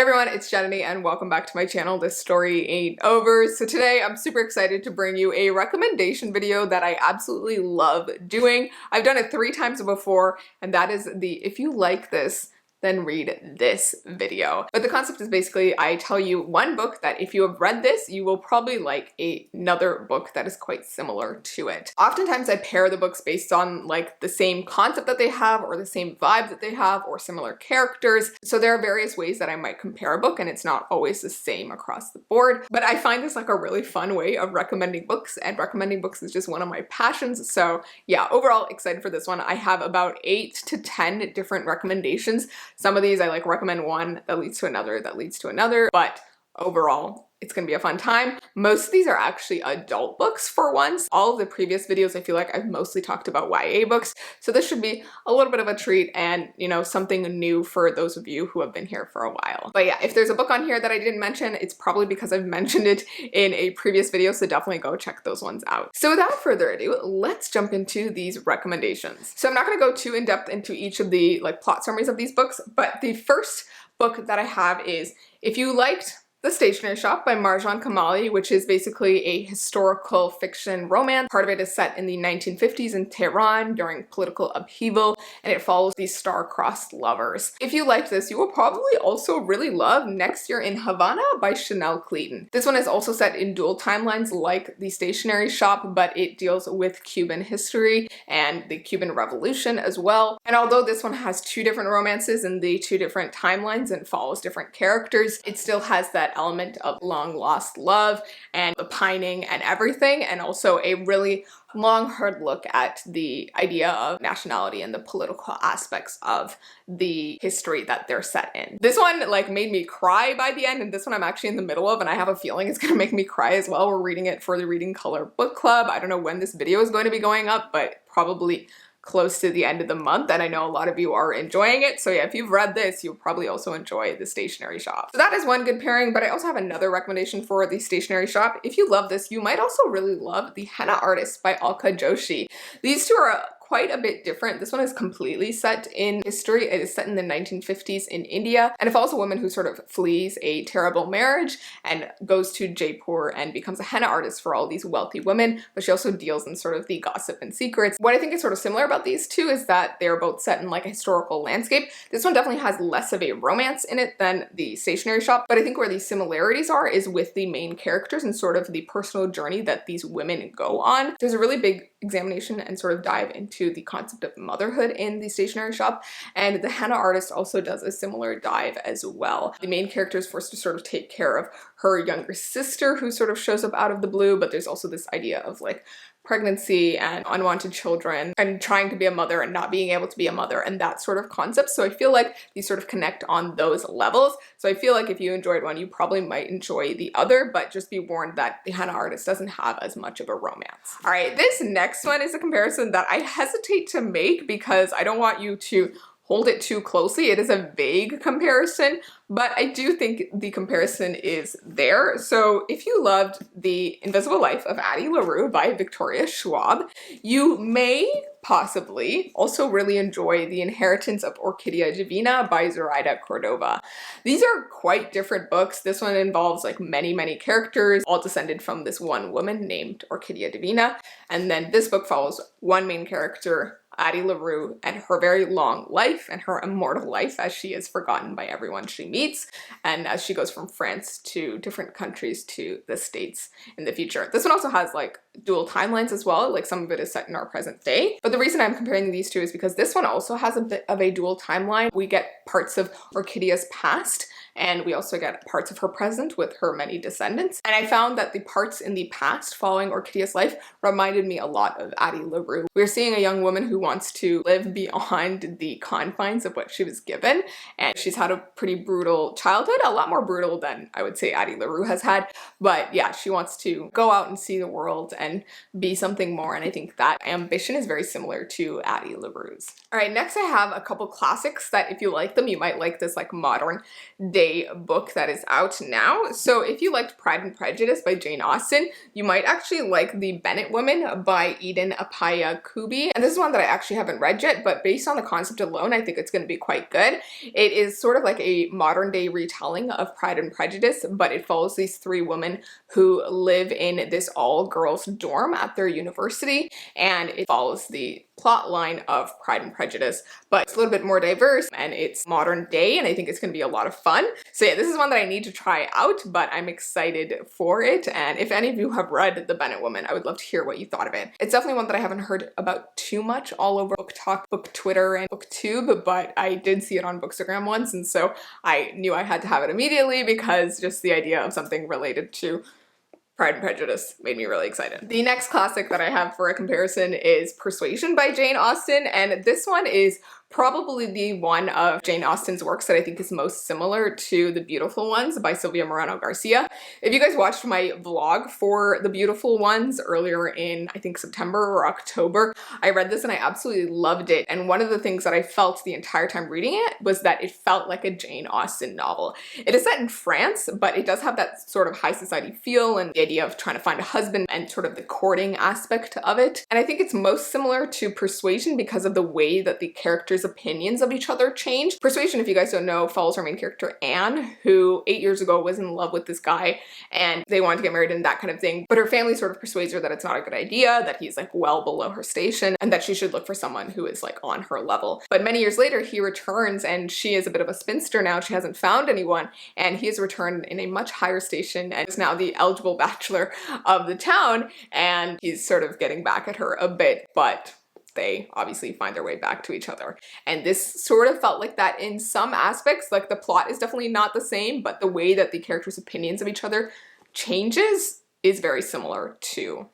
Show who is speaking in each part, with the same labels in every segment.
Speaker 1: everyone, it's Jananie and welcome back to my channel, This Story Ain't Over. So today I'm super excited to bring you a recommendation video that I absolutely love doing. I've done it 3 times before, and that is the if you like this, then read this video. But the concept is basically I tell you one book that if you have read this, you will probably like another book that is quite similar to it. Oftentimes I pair the books based on like the same concept that they have or the same vibe that they have or similar characters. So there are various ways that I might compare a book and it's not always the same across the board. But I find this like a really fun way of recommending books, and recommending books is just one of my passions. So yeah, overall excited for this one. I have about 8 to 10 different recommendations. Some of these I like recommend one that leads to another that leads to another, but overall it's gonna be a fun time. Most of these are actually adult books for once. All of the previous videos I feel like I've mostly talked about YA books, so this should be a little bit of a treat and, you know, something new for those of you who have been here for a while. But yeah, if there's a book on here that I didn't mention, it's probably because I've mentioned it in a previous video, so definitely go check those ones out. So without further ado, let's jump into these recommendations. So I'm not gonna go too in depth into each of the like plot summaries of these books, but the first book that I have is if you liked The Stationery Shop by Marjan Kamali, which is basically a historical fiction romance. Part of it is set in the 1950s in Tehran during political upheaval, and it follows these star-crossed lovers. If you liked this, you will probably also really love Next Year in Havana by Chanel Clayton. This one is also set in dual timelines like The Stationery Shop, but it deals with Cuban history and the Cuban Revolution as well. And although this one has 2 different romances in the 2 different timelines and follows different characters, it still has that element of long lost love and the pining and everything, and also a really long hard look at the idea of nationality and the political aspects of the history that they're set in. This one like made me cry by the end, and this one I'm actually in the middle of, and I have a feeling it's gonna make me cry as well. We're reading it for the Reading Color Book Club. I don't know when this video is going to be going up, but probably close to the end of the month, and I know a lot of you are enjoying it. So yeah, if you've read this, you'll probably also enjoy The Stationery Shop. So that is one good pairing, but I also have another recommendation for The Stationery Shop. If you love this, you might also really love The Henna Artist by Alka Joshi. These two are quite a bit different. This one is completely set in history. It is set in the 1950s in India, and it follows a woman who sort of flees a terrible marriage and goes to Jaipur and becomes a henna artist for all these wealthy women, but she also deals in sort of the gossip and secrets. What I think is sort of similar about these two is that they're both set in like a historical landscape. This one definitely has less of a romance in it than The Stationery Shop, but I think where the similarities are is with the main characters and sort of the personal journey that these women go on. There's a really big examination and sort of dive into the concept of motherhood in The Stationery Shop, and The Henna Artist also does a similar dive as well. The main character is forced to sort of take care of her younger sister who sort of shows up out of the blue, but there's also this idea of like pregnancy and unwanted children and trying to be a mother and not being able to be a mother and that sort of concept. So I feel like these sort of connect on those levels. So I feel like if you enjoyed one, you probably might enjoy the other, but just be warned that The Henna Artist doesn't have as much of a romance. All right, this next one is a comparison that I hesitate to make because I don't want you to hold it too closely. It is a vague comparison, but I do think the comparison is there. So if you loved The Invisible Life of Addie LaRue by Victoria Schwab, you may possibly also really enjoy The Inheritance of Orquídea Divina by Zoraida Cordova. These are quite different books. This one involves like many characters, all descended from this one woman named Orquídea Divina. And then this book follows one main character, Addie LaRue, and her very long life and her immortal life as she is forgotten by everyone she meets, and as she goes from France to different countries to the States in the future. This one also has like dual timelines as well, like some of it is set in our present day. But the reason I'm comparing these two is because this one also has a bit of a dual timeline. We get parts of Orquídea's past, and we also get parts of her present with her many descendants. And I found that the parts in the past following Orquídea's life reminded me a lot of Addie LaRue. We're seeing a young woman who wants to live beyond the confines of what she was given, and she's had a pretty brutal childhood, a lot more brutal than I would say Addie LaRue has had. But yeah, she wants to go out and see the world and be something more, and I think that ambition is very similar to Addie LaRue's. All right, next I have a couple classics that if you like them, you might like this like modern day book that is out now. So if you liked Pride and Prejudice by Jane Austen, you might actually like The Bennett Women by Eden Apaya Kubi. And this is one that I actually haven't read yet, but based on the concept alone, I think it's going to be quite good. It is sort of like a modern day retelling of Pride and Prejudice, but it follows these three women who live in this all-girls dorm at their university, and it follows the plot line of Pride and Prejudice, but it's a little bit more diverse and it's modern day, and I think it's going to be a lot of fun. So yeah, this is one that I need to try out, but I'm excited for it. And if any of you have read The Bennett Woman, I would love to hear what you thought of it. It's definitely one that I haven't heard about too much all over Book Talk, Book Twitter, and BookTube, but I did see it on Bookstagram once, and so I knew I had to have it immediately because just the idea of something related to Pride and Prejudice made me really excited. The next classic that I have for a comparison is Persuasion by Jane Austen, and this one is probably the one of Jane Austen's works that I think is most similar to The Beautiful Ones by Sylvia Moreno Garcia. If you guys watched my vlog for The Beautiful Ones earlier in, I think, September or October, I read this and I absolutely loved it. And one of the things that I felt the entire time reading it was that it felt like a Jane Austen novel. It is set in France, but it does have that sort of high society feel and the idea of trying to find a husband and sort of the courting aspect of it. And I think it's most similar to Persuasion because of the way that the characters' opinions of each other change. Persuasion, if you guys don't know, follows our main character Anne, who 8 years ago was in love with this guy and they wanted to get married and that kind of thing, but her family sort of persuades her that it's not a good idea, that he's like well below her station, and that she should look for someone who is like on her level. But many years later he returns and she is a bit of a spinster now, she hasn't found anyone, and he has returned in a much higher station and is now the eligible bachelor of the town, and he's sort of getting back at her a bit, but they obviously find their way back to each other. And this sort of felt like that in some aspects. Like the plot is definitely not the same, but the way that the characters' opinions of each other changes is very similar to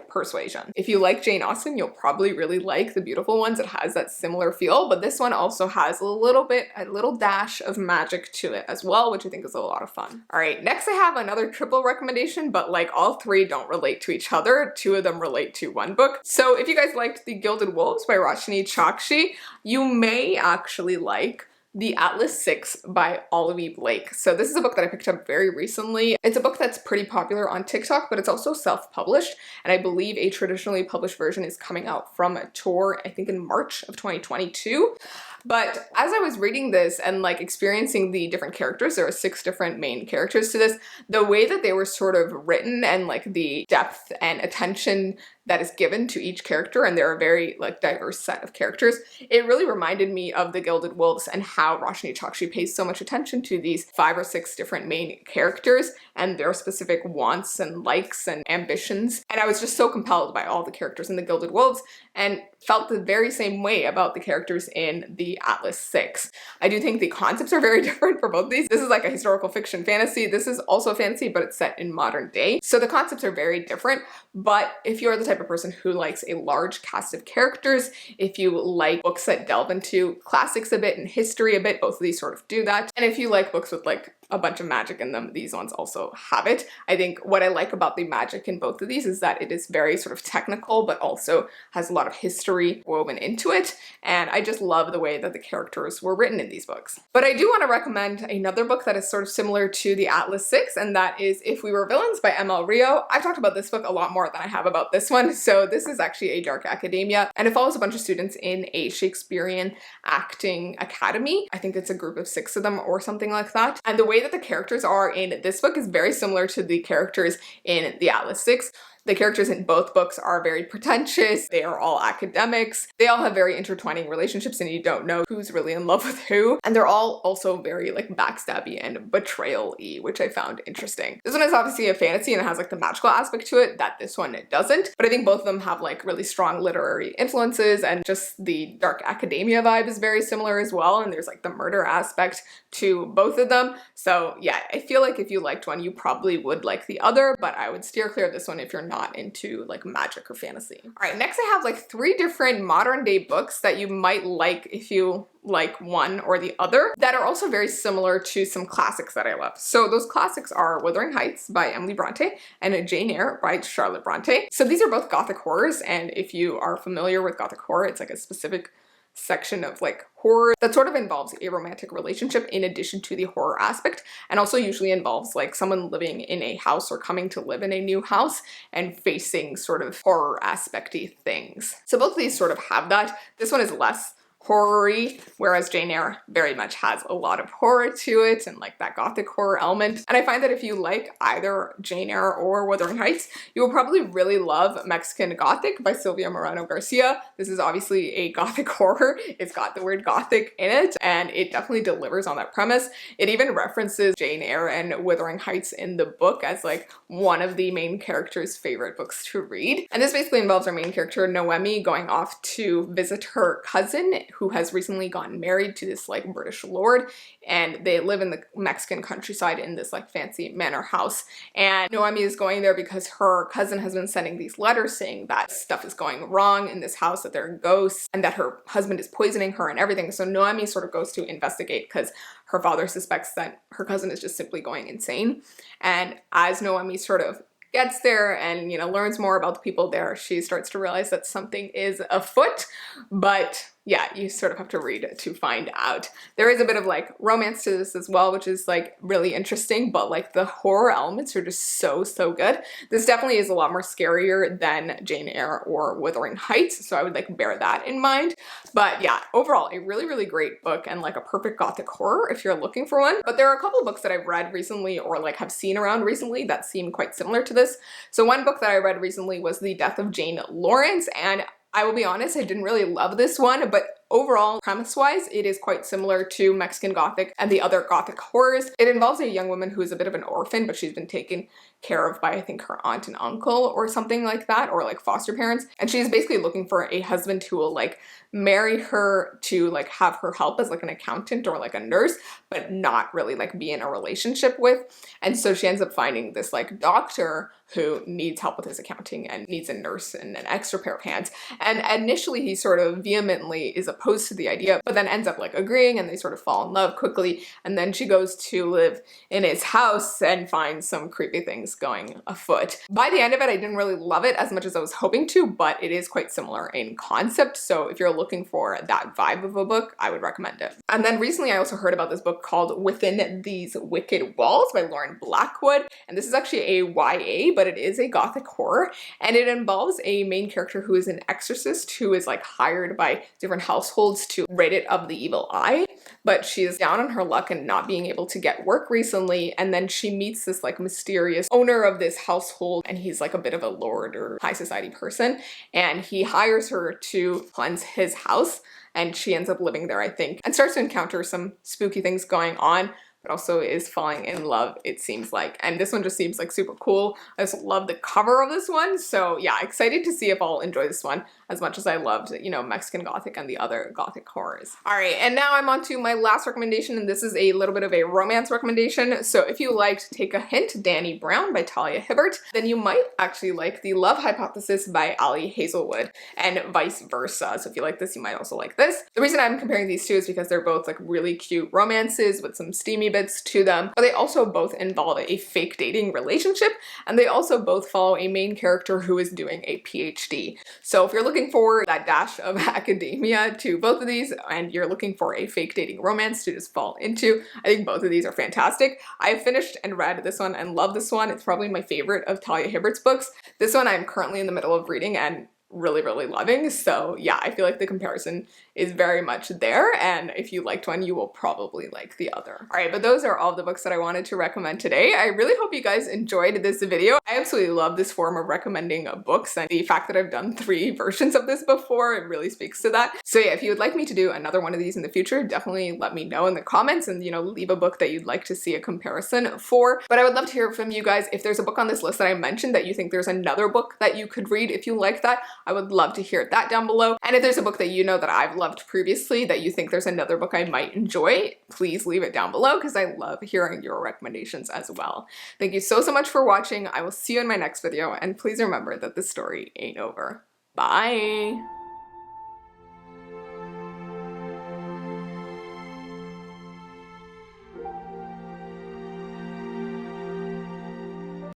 Speaker 1: Persuasion. If you like Jane Austen, you'll probably really like The Beautiful Ones. It has that similar feel, but this one also has a little dash of magic to it as well, which I think is a lot of fun. All right, next I have another triple recommendation, but like all three don't relate to each other. Two of them relate to one book. So if you guys liked The Gilded Wolves by Roshani Chokshi, you may actually like The Atlas 6 by Olivia Blake. So this is a book that I picked up very recently. It's a book that's pretty popular on TikTok, but it's also self-published, and I believe a traditionally published version is coming out from a tour, I think in March of 2022. But as I was reading this and like experiencing the different characters, there are 6 different main characters to this, the way that they were sort of written and like the depth and attention that is given to each character, and they're a very like diverse set of characters, it really reminded me of The Gilded Wolves and how Roshani Chokshi pays so much attention to these 5 or 6 different main characters and their specific wants and likes and ambitions. And I was just so compelled by all the characters in The Gilded Wolves and felt the very same way about the characters in The Atlas 6. I do think the concepts are very different for both of these. This is like a historical fiction fantasy. This is also fantasy, but it's set in modern day. So the concepts are very different, but if you're the type of person who likes a large cast of characters, if you like books that delve into classics a bit and history a bit, both of these sort of do that. And if you like books with like a bunch of magic in them, these ones also have it. I think what I like about the magic in both of these is that it is very sort of technical, but also has a lot of history woven into it. And I just love the way that the characters were written in these books. But I do want to recommend another book that is sort of similar to The Atlas 6, and that is If We Were Villains by M.L. Rio. I've talked about this book a lot more than I have about this one. So this is actually a dark academia, and it follows a bunch of students in a Shakespearean acting academy. I think it's a group of 6 of them or something like that. And the way that the characters are in this book is very similar to the characters in The Atlas 6. The characters in both books are very pretentious, they are all academics, they all have very intertwining relationships and you don't know who's really in love with who, and they're all also very like backstabby and betrayal-y, which I found interesting. This one is obviously a fantasy and it has like the magical aspect to it that this one doesn't, but I think both of them have like really strong literary influences, and just the dark academia vibe is very similar as well, and there's like the murder aspect to both of them. So yeah, I feel like if you liked one, you probably would like the other, but I would steer clear of this one if you're not into like magic or fantasy. All right, next I have like 3 different modern day books that you might like if you like one or the other, that are also very similar to some classics that I love. So those classics are Wuthering Heights by Emily Bronte and Jane Eyre by Charlotte Bronte. So these are both gothic horrors, and if you are familiar with gothic horror, it's like a specific section of like horror that sort of involves a romantic relationship in addition to the horror aspect, and also usually involves like someone living in a house or coming to live in a new house and facing sort of horror aspecty things. So both of these sort of have that. This one is less horror-y, whereas Jane Eyre very much has a lot of horror to it and like that gothic horror element. And I find that if you like either Jane Eyre or Wuthering Heights, you will probably really love Mexican Gothic by Silvia Moreno Garcia. This is obviously a gothic horror. It's got the word gothic in it, and it definitely delivers on that premise. It even references Jane Eyre and Wuthering Heights in the book as like one of the main character's favorite books to read. And this basically involves our main character Noemi going off to visit her cousin who has recently gotten married to this like British lord, and they live in the Mexican countryside in this like fancy manor house. And Noemi is going there because her cousin has been sending these letters saying that stuff is going wrong in this house, that there are ghosts, and that her husband is poisoning her and everything. So Noemi sort of goes to investigate because her father suspects that her cousin is just simply going insane. And as Noemi sort of gets there and, you know, learns more about the people there, she starts to realize that something is afoot. But yeah, you sort of have to read to find out. There is a bit of like romance to this as well, which is like really interesting, but like the horror elements are just so good. This definitely is a lot more scarier than Jane Eyre or Wuthering Heights, so I would like bear that in mind. But yeah, overall a really great book and like a perfect gothic horror if you're looking for one. But there are a couple of books that I've read recently or like have seen around recently that seem quite similar to this. So one book that I read recently was The Death of Jane Lawrence, and I will be honest, I didn't really love this one, but overall, premise-wise, it is quite similar to Mexican Gothic and the other Gothic horrors. It involves a young woman who is a bit of an orphan, but she's been taken care of by, I think, her aunt and uncle or something like that, or like foster parents. And she's basically looking for a husband who will like marry her to like have her help as like an accountant or like a nurse, but not really like be in a relationship with. And so she ends up finding this like doctor who needs help with his accounting and needs a nurse and an extra pair of hands. And initially he sort of vehemently is opposed to the idea, but then ends up like agreeing, and they sort of fall in love quickly. And then she goes to live in his house and finds some creepy things going afoot. By the end of it, I didn't really love it as much as I was hoping to, but it is quite similar in concept. So if you're looking for that vibe of a book, I would recommend it. And then recently I also heard about this book called Within These Wicked Walls by Lauren Blackwood. And this is actually a YA, but it is a gothic horror, and it involves a main character who is an exorcist who is like hired by different households to rid it of the evil eye, but she is down on her luck and not being able to get work recently. And then she meets this like mysterious owner of this household, and he's like a bit of a lord or high society person, and he hires her to cleanse his house, and she ends up living there, I think, and starts to encounter some spooky things going on, but also is falling in love, it seems like. And this one just seems like super cool. I just love the cover of this one. So yeah, excited to see if I'll enjoy this one as much as I loved, you know, Mexican Gothic and the other Gothic horrors. All right, and now I'm on to my last recommendation, and this is a little bit of a romance recommendation. So if you liked Take a Hint, Danny Brown by Talia Hibbert, then you might actually like The Love Hypothesis by Ali Hazelwood, and vice versa. So if you like this, you might also like this. The reason I'm comparing these two is because they're both like really cute romances with some steamy bits to them, but they also both involve a fake dating relationship, and they also both follow a main character who is doing a PhD. So if you're looking for that dash of academia to both of these, and you're looking for a fake dating romance to just fall into, I think both of these are fantastic. I finished and read this one and love this one. It's probably my favorite of Talia Hibbert's books. This one I'm currently in the middle of reading and really loving. So yeah, I feel like the comparison is very much there, and if you liked one, you will probably like the other. All right, but those are all the books that I wanted to recommend today. I really hope you guys enjoyed this video. I absolutely love this form of recommending books, and the fact that I've done 3 versions of this before, it really speaks to that. So yeah, if you would like me to do another one of these in the future, definitely let me know in the comments, and, you know, leave a book that you'd like to see a comparison for. But I would love to hear from you guys. If there's a book on this list that I mentioned that you think there's another book that you could read if you like that, I would love to hear that down below. And if there's a book that you know that I've loved previously that you think there's another book I might enjoy, please leave it down below, because I love hearing your recommendations as well. Thank you so much for watching. I will see you in my next video, and please remember that the story ain't over. Bye!